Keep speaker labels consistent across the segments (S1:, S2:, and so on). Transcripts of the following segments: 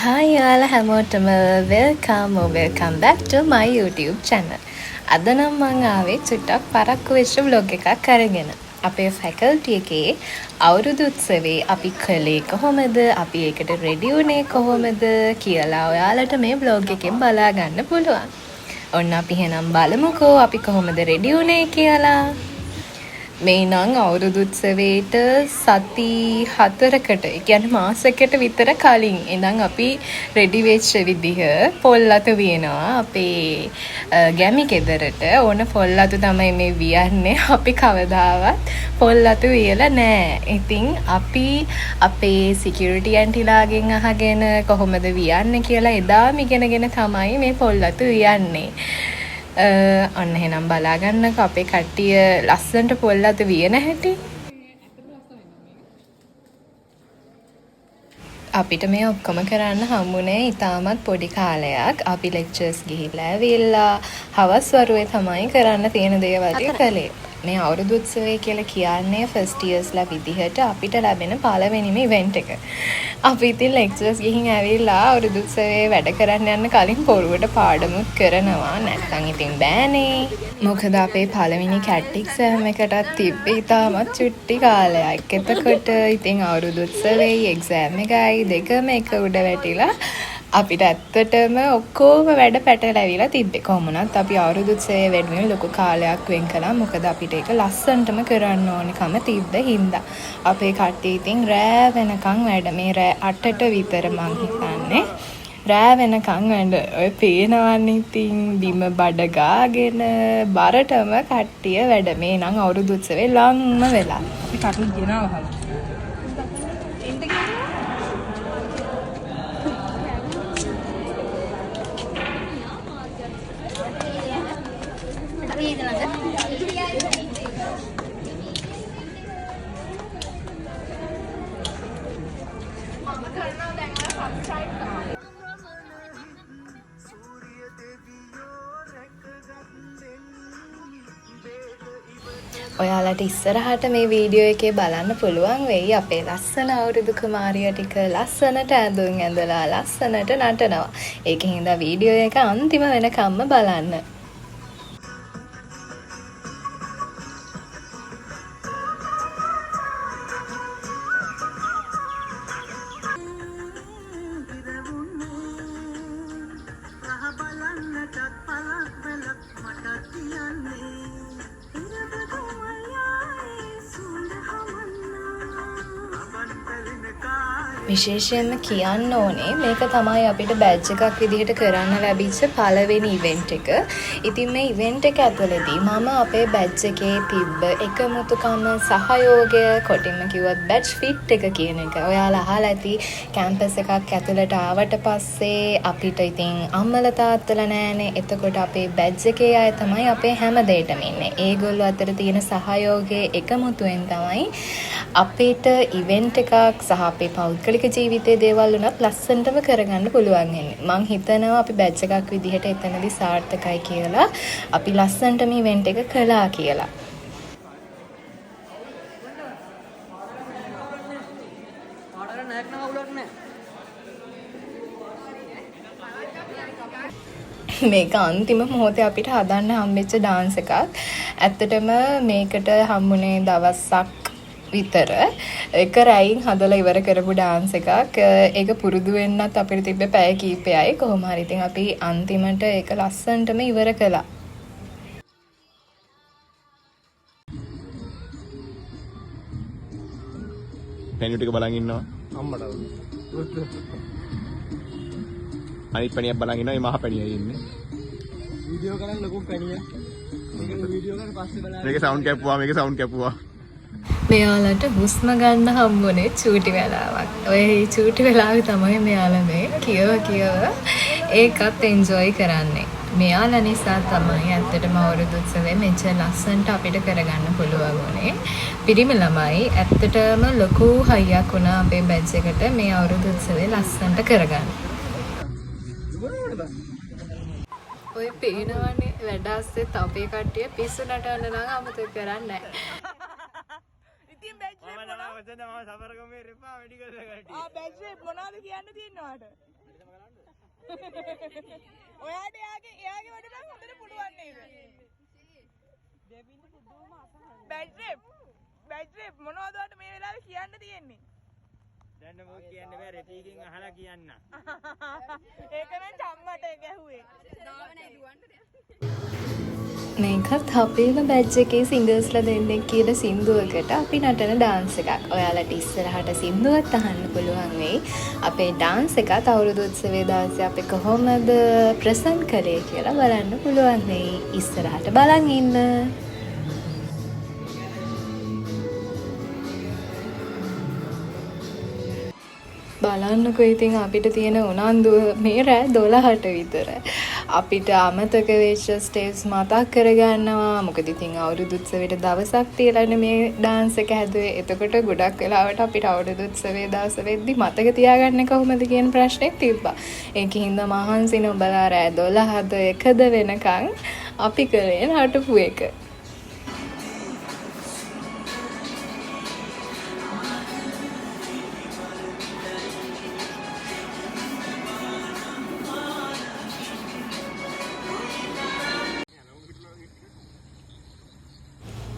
S1: Hi යාලා හැමෝටම welcome back to my YouTube channel. අද නම් මම ආවේ චුට්ටක් පරක්කු වෙච්ච vlog එකක් අරගෙන. අපේ faculty එකේ අවුරුදු උත්සවේ අපි කළේ කොහොමද? අපි ඒකට ready වුණේ කොහොමද කියලා ඔයාලට මේ vlog එකෙන් බලා ගන්න පුළුවන්. ඔන්න අපි එහෙනම් බලමුකෝ අපි කොහොමද ready වුණේ කියලා. මේ නම් අවුරුදු උත්සවයට සති 4කට ඒ කියන්නේ මාසයකට විතර කලින් ඉඳන් අපි රෙඩි වෙච්ච විදිහ පොල් අතු වියනවා අපේ ගැමි ගෙදරට ඕන පොල් අතු තමයි මේ වියන්නේ අපි කවදාවත් පොල් අතු වියලා නෑ. ඉතින් අපි අපේ සිකියුරිටි ඇන්ටිලාගෙන් අහගෙන කොහොමද වියන්නේ කියලා එදාම ඉගෙනගෙන තමයි මේ පොල් අතු වියන්නේ. අන්න එහෙනම් බලාගන්නකෝ අපේ කට්ටිය ලස්සනට පොල් අතු වියන හැටි. අපිට මේ ඔක්කොම කරන්න හම්බුනේ ඉතාමත් පොඩි කාලයක්. අපි ලෙක්චර්ස් ගිහිල්ලා ඇවිල්ලා හවස් වරුවේ තමයි කරන්න තියෙන දේවල් ටික කළේ. මේ අවුරුදු උත්සවය කියලා කියන්නේ ෆස්ට් ඉයර්ස්ලා විදිහට අපිට ලැබෙන පළවෙනිම ඉවෙන්ට් එක. අපි ඉතින් ලෙක්චර්ස් ගිහින් ඇවිල්ලා අවුරුදු උත්සවයේ වැඩ කරන්න යන්න කලින් පොරුවට පාඩමුත් කරනවා. නැත්නම් ඉතින් බෑනේ. මොකද අපේ පළවෙනි කැට් එක්සෑම් එකටත් තිබ්බේ ඉතාමත් චුට්ටි කාලයක්. එතකොට ඉතින් අවුරුදු උත්සවයේ එක්සෑම් එකයි දෙකම එක උඩ වැටිලා අපිට ඇත්තටම ඔක්කොම වැඩ පැටලවිලා තිබ්බේ. කොහොමනත් අපි අවුරුදු උත්සවයේ වෙනුවෙන් ලොකු කාලයක් වෙන් කළා. මොකද අපිට ඒක ලස්සනටම කරන්න ඕනිකම තිබ්බ හින්දා. අපේ කට්ටිය ඉතින් රෑ වෙනකන් වැඩ. මේ රෑ 8ට විතර මං හිතන්නේ. රෑ වෙනකන් වැඩ. ඔය පේනවන්නේ ඉතින් බිම බඩ ගාගෙන බරටම කට්ටිය වැඩ. මේ නම් අවුරුදු උත්සවේ ලංම වෙලා. අපි කටු ගෙනාවා. ඔයාලට ඉස්සරහට මේ වීඩියෝ එකේ බලන්න පුළුවන් වෙයි අපේ ලස්සන අවුරුදු කුමාරිය ටික ලස්සනට ඇඳුම් ඇඳලා ලස්සනට නටනවා. ඒකෙන් හින්දා වීඩියෝ එක අන්තිම වෙනකම්ම බලන්න. විශේෂයෙන්ම කියන්න ඕනේ මේක තමයි අපිට බැජ් එකක් විදිහට කරන්න ලැබිච්ච පළවෙනි ඉවෙන්ට් එක. ඉතින් මේ ඉවෙන්ට් එක ඇතුළතදී මම අපේ බැජ් එකේ තිබ්බ එකමුතුකම සහයෝගය කොටින්ම කිව්වොත් බැජ් ෆිට් එක කියන එක. ඔයාලා අහලා ඇති කැම්පස් එකක් ඇතුළට ආවට පස්සේ අපිට ඉතින් අම්මලා තාත්තලා නෑනේ. එතකොට අපේ බැජ් එකේ අය තමයි අපේ හැම දෙයකම ඉන්නේ. ඒගොල්ලෝ අතර තියෙන සහයෝගයේ එකමුතුවෙන් තමයි අපිට ඉවෙන්ට් එකක් සහ අපේ පෞද්ගලික ජීවිතයේ දේවල් උනත් ලස්සනටම කරගන්න පුළුවන් වෙන්නේ. මං හිතනවා අපි බැච් එකක් විදිහට එතනදී සාර්ථකයි කියලා. අපි ලස්සනට මේ ඉවෙන්ට් එක කළා කියලා. මේක අන්තිම මොහොතේ අපිට හදන්න හම්බෙච්ච ඩාන්ස් එකක්. ඇත්තටම මේකට හම්බුනේ දවසක් විතර. එක රැයින් හදලා ඉවර කරපු ඩාන්ස් එකක්. ඒක පුරුදු වෙන්නත් අපිට තිබ්බේ පැය කීපයයි. කොහොම හරි ඉතින් අපි අන්තිමට ඒක ලස්සනටම ඉවර කළා.
S2: පැණියු ටික බලන් ඉන්නවා අම්මට. අනිත් පැණියක් බලන් ඉන්නවා. මේ මහ පැණියයි ඉන්නේ.
S3: වීඩියෝ කරන් ලොකු පැණිය. මේක වීඩියෝ කරන් පස්සේ බලන්න.
S2: මේක සවුන්ඩ් කැපුවා.
S1: මෙයාලට හුස්ම ගන්න හම්බුනේ චූටි වෙලාවක්. ඔය චූටි වෙලාවේ තමයි මෙයාලා මේ කියව ඒකත් එන්ජොයි කරන්නේ. මෙයාලා නිසා තමයි ඇත්තටම අවුරුදු උත්සවයේ මෙච්චර ලස්සනට අපිට කරගන්න පුළුවන් වුණේ. පිරිමි ළමයි ඇත්තටම ලොකු හයියක් වුණා අපේ බැච් එකට මේ අවුරුදු උත්සවයේ ලස්සනට කරගන්න. ඔය පේනවනේ වැඩ ඇස්සෙත් අපේ කට්ටිය පිස්සු නටන්න නම් අමතක කරන්නේ නැහැ. ඉතින් බැච් එක මොනවද?
S3: මම සබරගමේ රෙපා වැඩි කරලා කට්ටිය. බැච් එක මොනවද කියන්න තියෙනවද?
S4: ඔයාට එයාගේ වැඩ නම් හොඳට පුළුවන් නේද? බැට් මොනවද ඔයාලට මේ වෙලාවේ කියන්න තියෙන්නේ?
S3: දැන් මොකක් කියන්න බෑ රෙපීකින් අහලා කියන්න.
S4: ඒක නම් චම්මට ගැහුවේ.
S1: මේකත් අපේම බැච් එකේ සිංගර්ස්ලා දෙන්නෙක් කියන සින්දුවකට අපි නටන ඩාන්ස් එකක්. ඔයාලට ඉස්සරහට සින්දුවත් අහන්න පුළුවන් වෙයි. අපේ ඩාන්ස් එකත් අවුරුදු උත්සවයේ දාසේ අපි කොහොමද ප්‍රසන්ට් කළේ කියලා බලන්න පුළුවන් වෙයි. ඉස්සරහට බලන් ඉන්න. බලන්නකො ඉතින් අපිට තියෙන උනන්දුව මේ රෑ 12ට විතර. අපිට අමතක වෙච්ච ස්ටේජ්ස් මතක් කරගන්නවා. මොකද ඉතින් අවුරුදු උත්සවයට දවසක් තියලානේ මේ ඩාන්ස් එක හැදුවේ. එතකොට ගොඩක් වෙලාවට අපිට අවුරුදු උත්සවයේ දවස වෙද්දි මතක තියාගන්නේ කොහොමද කියන ප්‍රශ්නයක් තිබ්බා. ඒකින්ද මහන්සි නොබලා රෑ 12ද 1ද වෙනකන් අපි කරේ නටපු එක.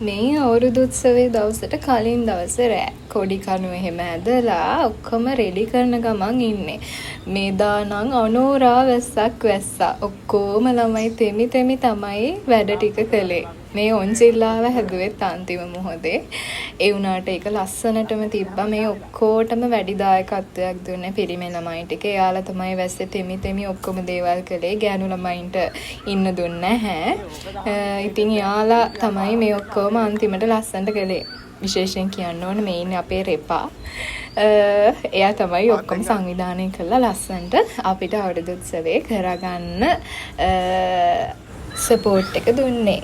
S1: මේ අවුරුදු උත්සවයේ දවසට කලින් දවසේ රෑ කොඩි කණු එහෙම ඇදලා ඔක්කොම රෙඩි කරන ගමන් ඉන්නේ. මේදා නම් අනෝරා වැස්සක් වැස්සා. ඔක්කොම ළමයි තෙමි තමයි වැඩ ටික කළේ. මේ ඔන්චිල්ලාව හැදුවෙත් අන්තිම මොහොතේ. ඒ වුණාට ඒක ලස්සනටම තිබ්බා. මේ ඔක්කොටම වැඩි දායකත්වයක් දුන්නේ පිරිමි ළමයි ටික. එයාලා තමයි වැස්සේ තෙමි ඔක්කොම දේවල් කළේ. ගෑනු ළමයින්ට ඉන්න දුන්නේ නැහැ. ඉතින් එයාලා තමයි මේ ඔක්කොම අන්තිමට ලස්සනට කළේ. විශේෂයෙන් කියන්න ඕනේ මේ ඉන්නේ අපේ රෙපා. එයා තමයි ඔක්කොම සංවිධානය කළා ලස්සනට අපිට අවුරුදු උත්සවයේ කරගන්න සපෝට් එක දුන්නේ.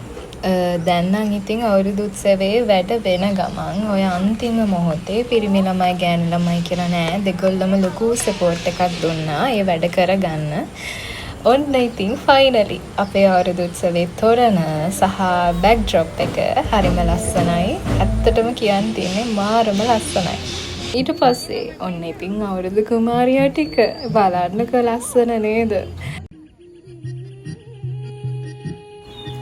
S1: දැන් නම් ඉතින් අවුරුදු උත්සවයේ වැඩ වෙන ගමන් ඔය අන්තිම මොහොතේ පිරිමි ළමයි ගෑනු ළමයි කියලා නෑ දෙගොල්ලම ලොකු සපෝට් එකක් දුන්නා ඒ වැඩ කරගන්න. ඔන්න ඉතින් ෆයිනලි අපේ අවුරුදු උත්සවයේ තොරණ සහ බෑක්ඩ්‍රොප් එක හරිම ලස්සනයි. ඇත්තටම කියන්න තියෙන්නේ මාරම ලස්සනයි. ඊට පස්සේ ඔන්න ඉතින් අවුරුදු කුමාරියා ටික බලන්නකො ලස්සන නේද?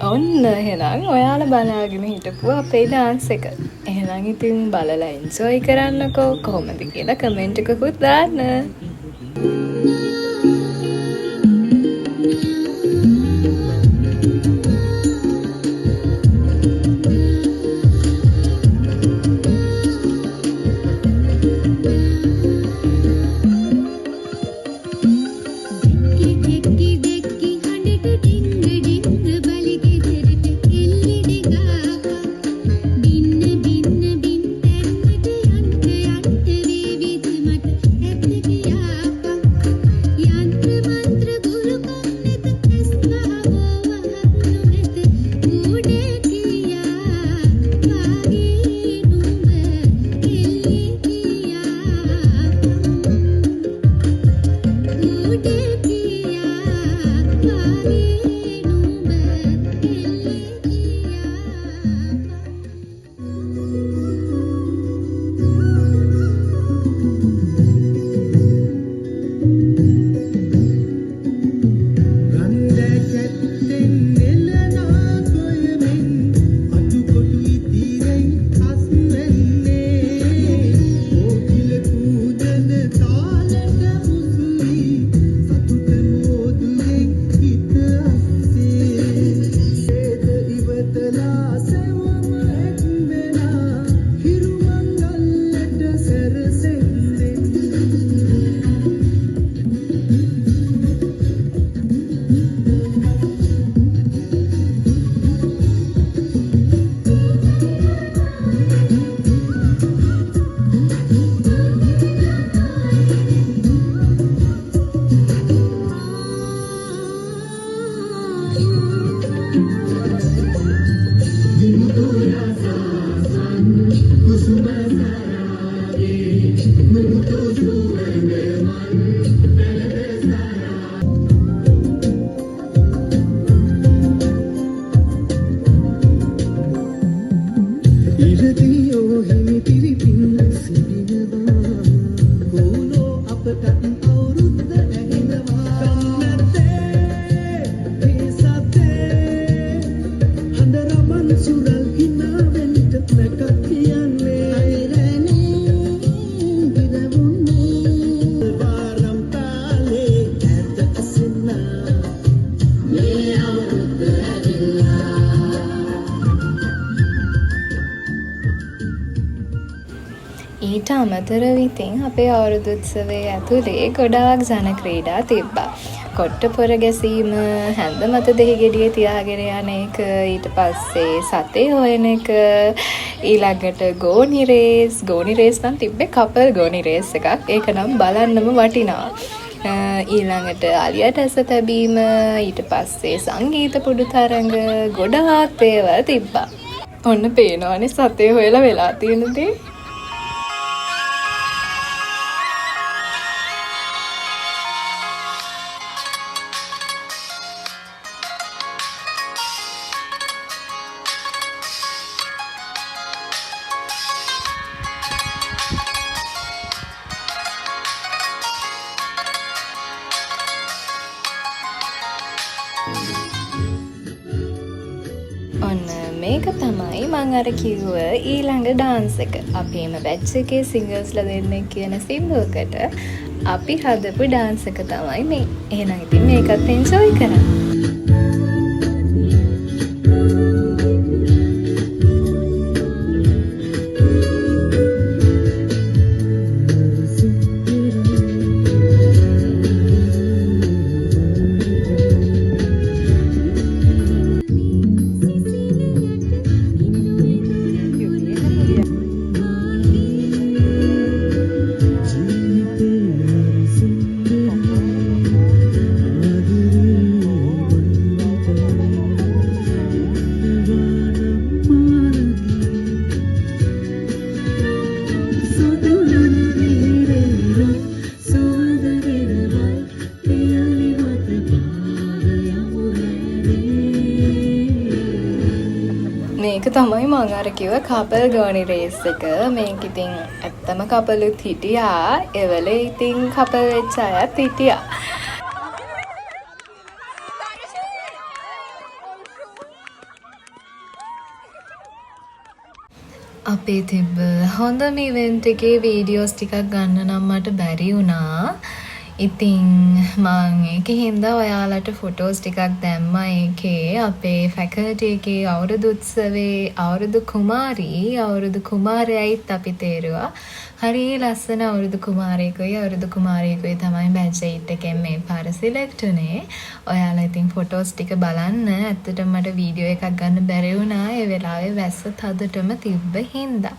S1: ඔන්න එහෙනම් ඔයාලා බලාගෙන හිටපු අපේ ඩාන්ස් එක. එහෙනම් ඉතින් බලලා එන්ජොයි කරන්නකෝ. කොහොමද කියලා කමෙන්ට් එකකුත් දාන්න. අමතරව ඉතින් අපේ අවුරුදු උත්සවයේ ඇතුලේ ගොඩාක් ජන ක්‍රීඩා තිබ්බා. කොට්ට පොර ගැසීම, හැන්ද මත දෙහි ගෙඩිය තියාගෙන යන එක, ඊට පස්සේ සතේ හොයන එක, ඊළඟට ගෝනි රේස් නම් තිබ්බේ කපල් ගෝනි රේස් එකක්. ඒක නම් බලන්නම වටිනවා. ඊළඟට අලියට ඇස තැබීම, ඊට පස්සේ සංගීත පුඩු තරඟ, ගොඩාක් දේවල් තිබ්බා. ඔන්න පේනවනේ සතේ හොයලා වෙලා තියෙන දේ. ඔන්න මේක තමයි මං අර කිව්ව ඊළඟ ඩාන්ස් එක. අපේම බැච් එකේ සිංගර්ස්ලා දෙන්නෙක් කියන සින්දුවකට අපි හදපු ඩාන්ස් එක තමයි මේ. එහෙනම් ඉතින් මේකත් එන්ජොයි කරන්න. මේක තමයි මං අර කිව්ව කපල් ගෝනි රේස් එක. මේක ඉතින් ඇත්තම කපලුත් හිටියා. එවලේ ඉතින් කපල් වෙච්ච අයත් හිටියා. අපේ තිබ්බ හොඳම ඉවෙන්ට් එකේ වීඩියෝස් ටිකක් ගන්න නම් මට බැරි වුණා. ඉතින් මං ඒකේ හින්දා ඔයාලට ෆොටෝස් ටිකක් දැම්මා. ඒකේ අපේ ෆැකල්ටි එකේ අවුරුදු උත්සවේ අවුරුදු කුමාරයයිත් අපි තේරුවා. හරි ලස්සන අවුරුදු කුමාරයෙකුයි තමයි බැච් 8 එකෙන් මේ පාර සිලෙක්ට් උනේ. ඔයාලා ඉතින් ෆොටෝස් ටික බලන්න. ඇත්තටම මට වීඩියෝ එකක් ගන්න බැරි වුණා. ඒ වෙලාවේ වැස්ස තදටම තිබ්බ හින්දා.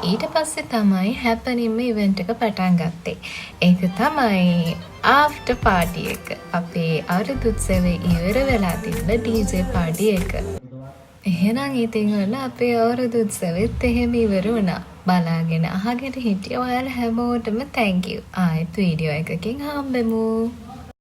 S1: ඊට පස්සේ තමයි හැපනින්ම ඉවෙන්ට් එක පටන් ගත්තේ. ඒක තමයි ආෆ්ටර් පාටි එක. අපේ අවුරුදු උත්සවේ ඉවර වෙලා තිබ්බ DJ පාටි එක. එහෙනම් ඉතින් ඔන්න අපේ අවුරුදු උත්සවෙත් එහෙම ඉවර වුණා. බලාගෙන අහගෙන හිටිය ඔයාලා හැමෝටම thank you. ආයෙත් වීඩියෝ එකකින් හම්බෙමු.